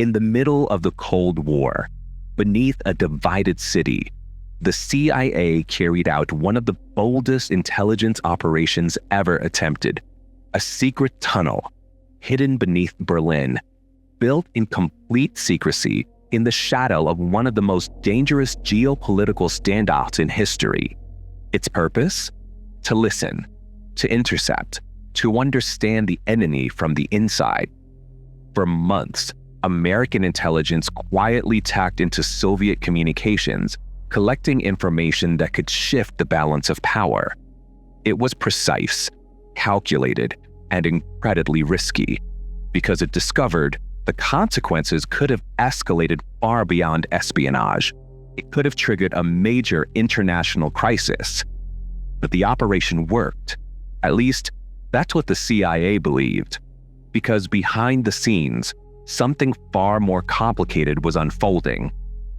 In the middle of the Cold War, beneath a divided city, the CIA carried out one of the boldest intelligence operations ever attempted, a secret tunnel hidden beneath Berlin, built in complete secrecy in the shadow of one of the most dangerous geopolitical standoffs in history. Its purpose? To listen, to intercept, to understand the enemy from the inside. For months, American intelligence quietly tapped into Soviet communications, collecting information that could shift the balance of power. It was precise, calculated, and incredibly risky, because it discovered the consequences could have escalated far beyond espionage. It could have triggered a major international crisis. But the operation worked. At least, that's what the CIA believed. Because behind the scenes, something far more complicated was unfolding.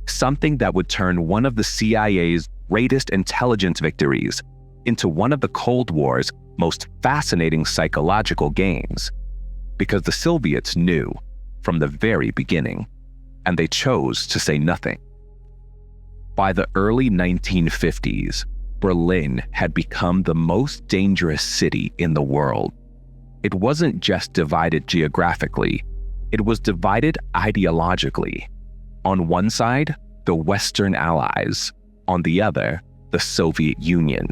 Something that would turn one of the CIA's greatest intelligence victories into one of the Cold War's most fascinating psychological games. Because the Soviets knew from the very beginning, and they chose to say nothing. By the early 1950s, Berlin had become the most dangerous city in the world. It wasn't just divided geographically, it was divided ideologically. On one side, the Western Allies. On the other, the Soviet Union.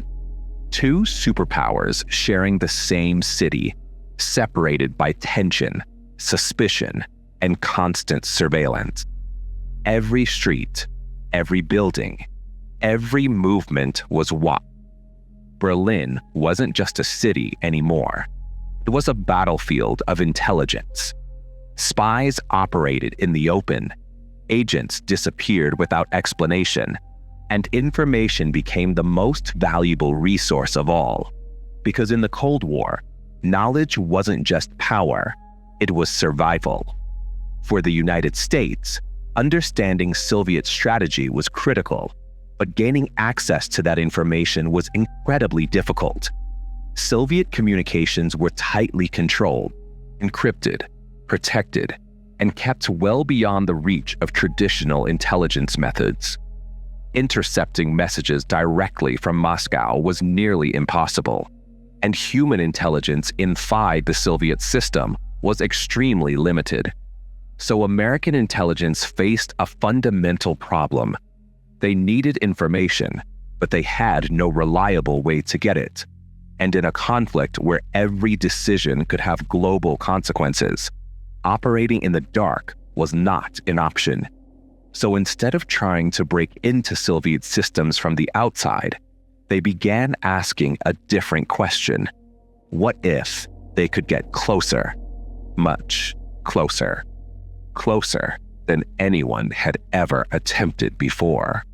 Two superpowers sharing the same city, separated by tension, suspicion, and constant surveillance. Every street, every building, every movement was watched. Berlin wasn't just a city anymore. It was a battlefield of intelligence. Spies operated in the open. Agents disappeared without explanation, and information became the most valuable resource of all. Because in the Cold War, knowledge wasn't just power, it was survival. For the United States, understanding Soviet strategy was critical, but gaining access to that information was incredibly difficult. Soviet communications were tightly controlled, encrypted, protected, and kept well beyond the reach of traditional intelligence methods. Intercepting messages directly from Moscow was nearly impossible, and human intelligence inside the Soviet system was extremely limited. So American intelligence faced a fundamental problem. They needed information, but they had no reliable way to get it. And in a conflict where every decision could have global consequences, operating in the dark was not an option. So instead of trying to break into Soviet systems from the outside, they began asking a different question. What if they could get closer? Much closer. Closer than anyone had ever attempted before.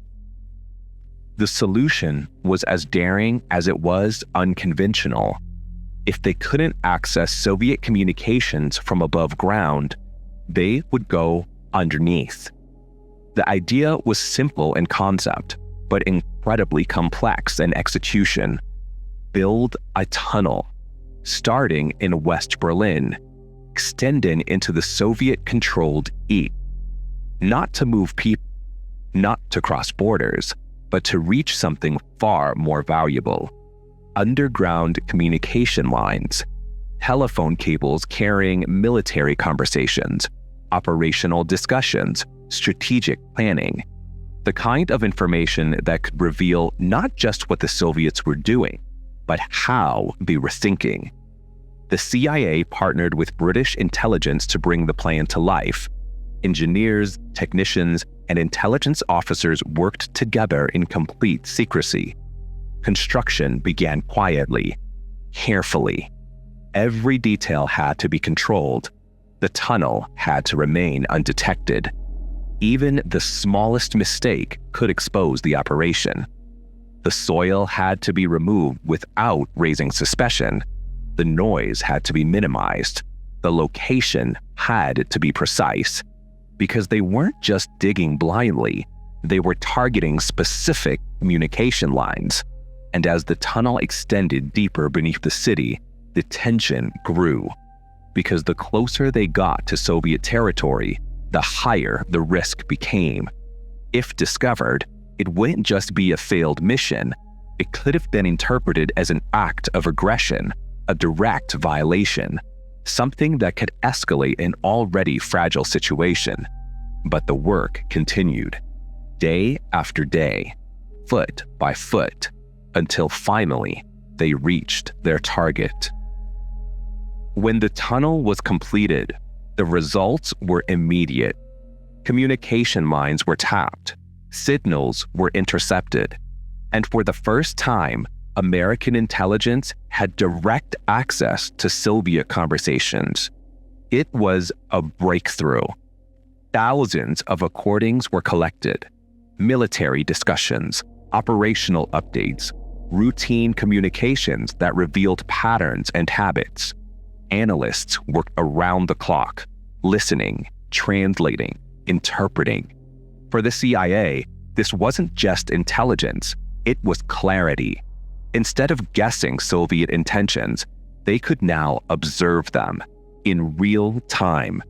The solution was as daring as it was unconventional. If they couldn't access Soviet communications from above ground, they would go underneath. The idea was simple in concept, but incredibly complex in execution. Build a tunnel, starting in West Berlin, extending into the Soviet-controlled East. Not to move people, not to cross borders, but to reach something far more valuable. Underground communication lines, telephone cables carrying military conversations, operational discussions, strategic planning. The kind of information that could reveal not just what the Soviets were doing, but how they were thinking. The CIA partnered with British intelligence to bring the plan to life. Engineers, technicians, and intelligence officers worked together in complete secrecy. Construction began quietly, carefully. Every detail had to be controlled. The tunnel had to remain undetected. Even the smallest mistake could expose the operation. The soil had to be removed without raising suspicion. The noise had to be minimized. The location had to be precise. Because they weren't just digging blindly, they were targeting specific communication lines. And as the tunnel extended deeper beneath the city, the tension grew. Because the closer they got to Soviet territory, the higher the risk became. If discovered, it wouldn't just be a failed mission, it could have been interpreted as an act of aggression, a direct violation, something that could escalate an already fragile situation. But the work continued, day after day, foot by foot, until finally they reached their target. When the tunnel was completed, the results were immediate. Communication lines were tapped, signals were intercepted, and for the first time, American intelligence had direct access to Soviet conversations. It was a breakthrough. Thousands of recordings were collected, military discussions, operational updates, routine communications that revealed patterns and habits. Analysts worked around the clock, listening, translating, interpreting. For the CIA, this wasn't just intelligence, it was clarity. Instead of guessing Soviet intentions, they could now observe them in real time.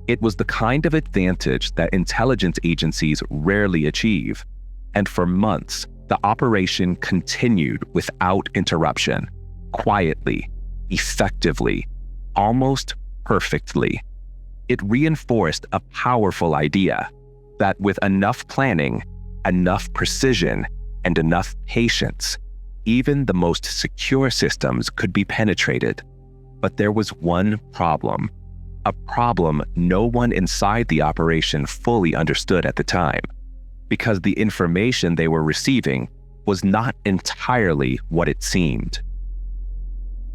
It was the kind of advantage that intelligence agencies rarely achieve. And for months, the operation continued without interruption, quietly, effectively, almost perfectly. It reinforced a powerful idea that with enough planning, enough precision, and enough patience, even the most secure systems could be penetrated. But there was one problem, a problem no one inside the operation fully understood at the time, because the information they were receiving was not entirely what it seemed.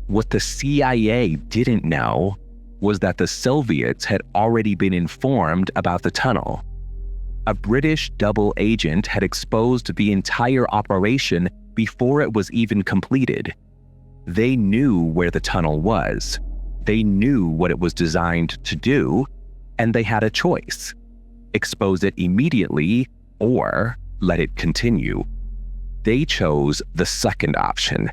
What the CIA didn't know was that the Soviets had already been informed about the tunnel. A British double agent had exposed the entire operation before it was even completed. They knew where the tunnel was. They knew what it was designed to do, and they had a choice: expose it immediately or let it continue. They chose the second option.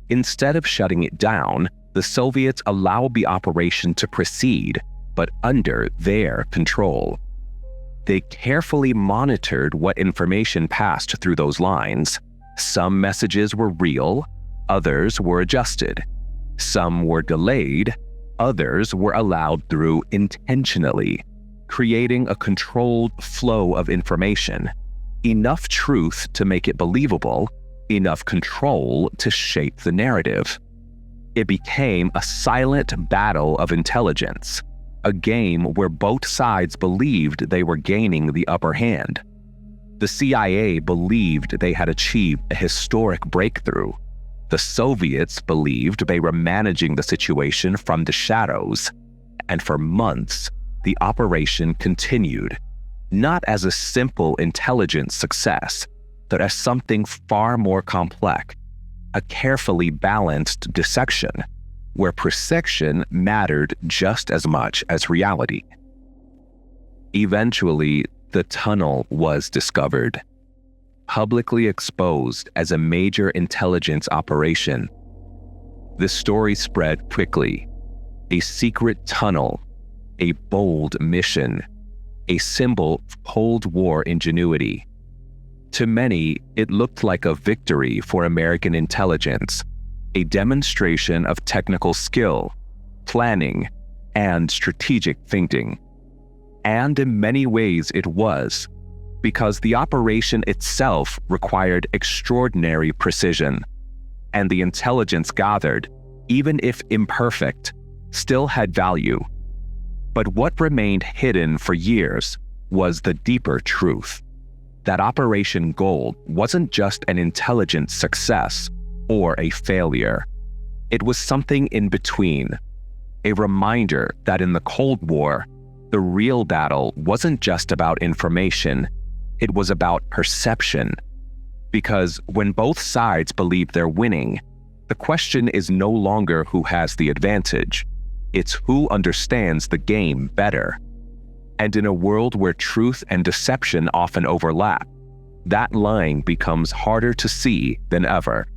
Instead of shutting it down, the Soviets allowed the operation to proceed, but under their control. They carefully monitored what information passed through those lines. Some messages were real, others were adjusted. Some were delayed, others were allowed through intentionally, creating a controlled flow of information. Enough truth to make it believable, enough control to shape the narrative. It became a silent battle of intelligence, a game where both sides believed they were gaining the upper hand. The CIA believed they had achieved a historic breakthrough. The Soviets believed they were managing the situation from the shadows. And for months, the operation continued, not as a simple intelligence success, but as something far more complex, a carefully balanced dissection, where perception mattered just as much as reality. Eventually, the tunnel was discovered, publicly exposed as a major intelligence operation. The story spread quickly. A secret tunnel, a bold mission, a symbol of Cold War ingenuity. To many, it looked like a victory for American intelligence, a demonstration of technical skill, planning, and strategic thinking. And in many ways it was, because the operation itself required extraordinary precision, and the intelligence gathered, even if imperfect, still had value. But what remained hidden for years was the deeper truth: that Operation Gold wasn't just an intelligence success or a failure. It was something in between, a reminder that in the Cold War, the real battle wasn't just about information, it was about perception. Because when both sides believe they're winning, the question is no longer who has the advantage, it's who understands the game better. And in a world where truth and deception often overlap, that line becomes harder to see than ever.